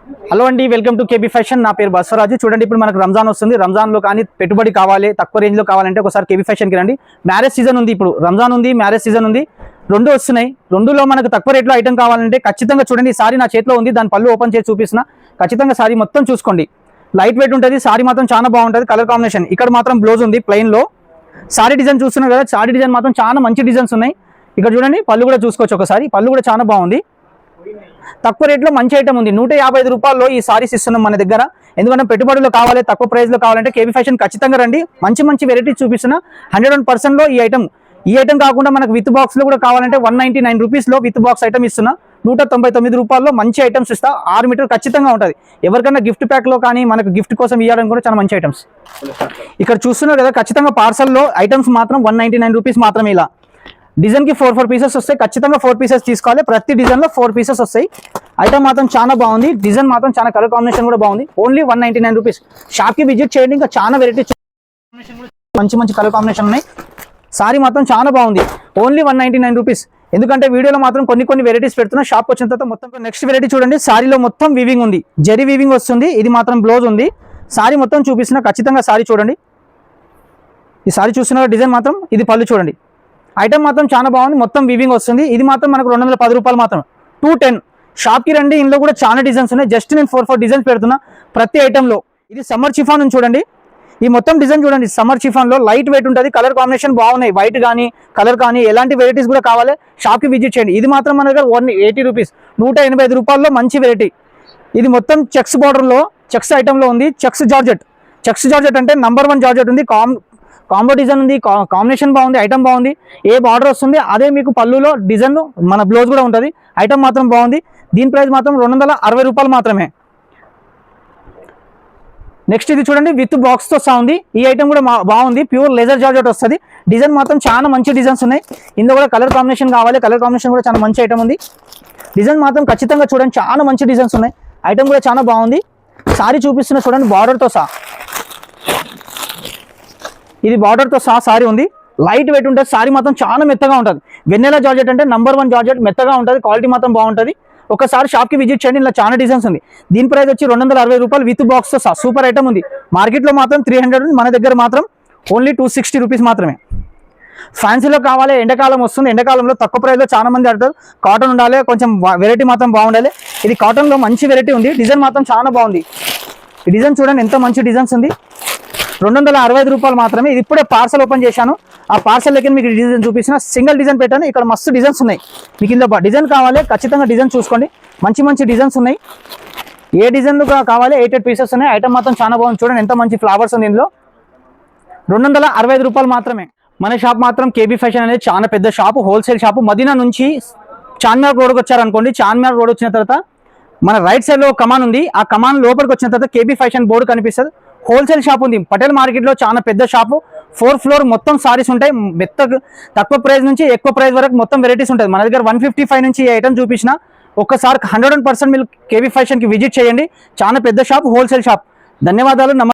Hello అండి, welcome to KB fashion. నా పేరు బస్వరాజు. చూడండి, ఇప్పుడు మనకు రంజాన్ వస్తుంది. రంజాన్లో కానీ పెట్టుబడి కావాలి, తక్కువ రేంజ్లో కావాలంటే ఒకసారి కేబీ ఫ్యాషన్కి రండి. మ్యారేజ్ సీజన్ ఉంది, ఇప్పుడు రంజాన్ ఉంది, మ్యారేజ్ సీజన్ ఉంది, రెండు వస్తున్నాయి. రెండులో మనకు తక్కువ రేట్లో ఐటమ్ కావాలంటే ఖచ్చితంగా చూడండి. ఈ సారీ నా చేతిలో ఉంది, దాని పళ్ళు ఓపెన్ చేసి చూపిస్తున్నా. ఖచ్చితంగా సారీ మొత్తం చూసుకోండి. లైట్ వెయిట్ ఉంటుంది, సారీ మాత్రం చాలా బాగుంటుంది. కలర్ కాంబినేషన్ ఇక్కడ మాత్రం బ్లౌజ్ ఉంది ప్లెయిన్లో. సారీ డిజైన్ చూస్తున్నారు కదా, సారీ డిజైన్ మాత్రం చాలా మంచి డిజైన్స్ ఉన్నాయి. ఇక్కడ చూడండి, పళ్ళు కూడా చూసుకోవచ్చు ఒకసారి. పళ్ళు కూడా చాలా బాగుంది. తక్కువ రేట్లో మంచి ఐటమ్ ఉంది. 155 రూపాయల్లో ఈ సారీస్ ఇస్తున్నాం మన దగ్గర. ఎందుకంటే పెట్టుబడులు కావాలి, తక్కువ ప్రైస్లో కావాలంటే కేబీ ఫ్యాషన్ ఖచ్చితంగా రండి. మంచి మంచి వెరైటీస్ చూపిస్తున్నా. 101%లో ఈ ఐటమ్ కాకుండా మనకు విత్ బాక్స్లో కూడా కావాలంటే 199 రూపీస్లో విత్ బాక్స్ ఐటమ్ ఇస్తున్నా. 199 రూపాయల్లో మంచి ఐటమ్స్ ఇస్తా. 6 మీటర్ ఖచ్చితంగా ఉంటుంది. ఎవరికైనా గిఫ్ట్ ప్యాక్లో కానీ మనకు గిఫ్ట్ కోసం ఇవ్వడానికి కూడా చాలా మంచి ఐటమ్స్ ఇక్కడ చూస్తున్నారు కదా. ఖచ్చితంగా పార్సల్లో ఐటమ్స్ మాత్రం 199 రూపీస్ మాత్రమే. ఇలా డిజైన్కి 4 పీసెస్ వస్తాయి. ఖచ్చితంగా 4 పీసెస్ తీసుకోవాలి. ప్రతి డిజైన్లో 4 పీసెస్ వస్తాయి. ఐటమ్ మాత్రం చాలా బాగుంది. డిజైన్ మాత్రం చాలా కలర్ కాంబినేషన్ కూడా బాగుంది. Only 199 rupees. షాప్కి విజిట్ చేయండి. ఇంకా చాలా వెరైటీ మంచి మంచి కలర్ కాంబినేషన్ ఉన్నాయి. సారీ మాత్రం చాలా బాగుంది. Only 199 rupees. ఎందుకంటే వీడియోలో మాత్రం కొన్ని వెరైటీస్ పెడుతున్నా. షాప్కి వచ్చిన తర్వాత మొత్తం నెక్స్ట్ వెరైటీ చూడండి. సారీలో మొత్తం వీవింగ్ ఉంది, జరీ వీవింగ్ వస్తుంది. ఇది మాత్రం బ్లౌజ్ ఉంది. సారీ మొత్తం చూపిస్తున్నా. ఖచ్చితంగా సారీ చూడండి. ఈ సారీ చూస్తున్న డిజైన్ మాత్రం ఇది పళ్ళు చూడండి. ఐటమ్ మాత్రం చాలా బాగుంది. మొత్తం వీవింగ్ వస్తుంది. ఇది మాత్రం మనకు 210 రూపాయలు మాత్రం. 210. షాప్కి రండి. ఇందులో కూడా చాలా డిజైన్స్ ఉన్నాయి. జస్ట్ నేను 4 డిజైన్స్ పెడుతున్నా ప్రతి ఐటెంలో. ఇది సమ్మర్ చిఫాన్ ఉంది చూడండి. ఈ మొత్తం డిజైన్ చూడండి. సమ్మర్ చిఫాన్లో లైట్ వెయిట్ ఉంటుంది. కలర్ కాంబినేషన్ బాగున్నాయి. వైట్ కానీ కలర్ కానీ ఎలాంటి వెరైటీస్ కూడా కావాలి, షాప్కి విజిట్ చేయండి. ఇది మాత్రం మన దగ్గర 180 రూపీస్. 185 రూపాయల్లో మంచి వెరైటీ. ఇది మొత్తం చెక్స్ బార్డర్లో చెక్స్ ఐటెంలో ఉంది. చెక్స్ జార్జెట్ అంటే నంబర్ 1 జార్జెట్ ఉంది. కాంబో డిజైన్ ఉంది. కాంబినేషన్ బాగుంది. ఐటమ్ బాగుంది. ఏ బార్డర్ వస్తుంది అదే మీకు పళ్ళులో డిజైన్, మన బ్లౌజ్ కూడా ఉంటుంది. ఐటమ్ మాత్రం బాగుంది. దీని ప్రైస్ మాత్రం 260 రూపాయలు మాత్రమే. నెక్స్ట్ ఇది చూడండి, విత్ బాక్స్తో ఉంది. ఈ ఐటమ్ కూడా బాగుంది. ప్యూర్ లెదర్ జార్జెట్ వస్తుంది. డిజైన్ మాత్రం చాలా మంచి డిజైన్స్ ఉన్నాయి. ఇందులో కూడా కలర్ కాంబినేషన్ కావాలి. కలర్ కాంబినేషన్ కూడా చాలా మంచి ఐటమ్ ఉంది. డిజైన్ మాత్రం ఖచ్చితంగా చూడండి. చాలా మంచి డిజైన్స్ ఉన్నాయి. ఐటమ్ కూడా చాలా బాగుంది. సారీ చూపిస్తున్నా చూడండి, బార్డర్తో సహా. ఇది బార్డర్తో సహా సారీ ఉంది. లైట్ వెయిట్ ఉంటుంది. సారీ మాత్రం చాలా మెత్తగా ఉంటుంది. వెన్నెలా జార్జెట్ అంటే నంబర్ 1 జార్జెట్. మెత్తగా ఉంటుంది. క్వాలిటీ మాత్రం బాగుంటుంది. ఒకసారి షాప్కి విజిట్ చేయండి. ఇలా చాలా డిజైన్స్ ఉంది. దీని ప్రైస్ వచ్చి 260 రూపాయలు విత్ బాక్స్తో సహా. సూపర్ ఐటమ్ ఉంది. మార్కెట్లో మాత్రం 300 ఉంది. మన దగ్గర మాత్రం ఓన్లీ 260 రూపీస్ మాత్రమే. ఫ్యాన్సీలో కావాలి. ఎండాకాలం వస్తుంది. ఎండాకాలంలో తక్కువ ప్రైస్లో చాలా మంది అడతారు. కాటన్ ఉండాలి, కొంచెం వెరైటీ మాత్రం బాగుండాలి. ఇది కాటన్లో మంచి వెరైటీ ఉంది. డిజైన్ మాత్రం చాలా బాగుంది. ఈ డిజైన్ చూడండి, ఎంత మంచి డిజైన్స్ ఉంది. 265 రూపాయలు మాత్రమే. ఇది ఇప్పుడే పార్సల్ ఓపెన్ చేశాను. ఆ పార్సల్ లెక్క మీకు డిజైన్ చూపించిన. సింగిల్ డిజైన్ పెట్టాను. ఇక్కడ మస్తు డిజైన్స్ ఉన్నాయి. మీకు ఇందులో డిజైన్ కావాలి, ఖచ్చితంగా డిజైన్ చూసుకోండి. మంచి మంచి డిజైన్స్ ఉన్నాయి. ఏ డిజైన్ కావాలి, 8 పీసెస్ ఉన్నాయి. ఐటమ్ మాత్రం చాలా బాగుంది. చూడండి ఎంత మంచి ఫ్లవర్స్ ఉంది ఇందులో. 265 రూపాయలు మాత్రమే. మన షాప్ మాత్రం కేబీ ఫ్యాషన్ అనేది చాలా పెద్ద షాపు, హోల్సేల్ షాపు. మదీనా నుంచి చార్మినార్ రోడ్కి వచ్చారనుకోండి. చార్మినార్ రోడ్ వచ్చిన తర్వాత మన రైట్ సైడ్లో కమాన్ ఉంది. ఆ కమాన్ లోపలికి వచ్చిన తర్వాత కేబీ ఫ్యాషన్ బోర్డు కనిపిస్తుంది. హోల్సేల్ షాప్ ఉంది. పటేల్ మార్కెట్లో చాలా పెద్ద షాపు. 4th ఫ్లోర్ మొత్తం సారీస్ ఉంటాయి. తక్కువ ప్రైస్ నుంచి ఎక్కువ ప్రైస్ వరకు మొత్తం వెరైటీస్ ఉంటుంది. మన దగ్గర 155 నుంచి ఈ ఐటమ్ చూపించిన. ఒక్కసారి 100% మీరు కేబీ ఫ్యాషన్కి విజిట్ చేయండి. చాలా పెద్ద షాప్, హోల్సేల్ షాప్. ధన్యవాదాలు.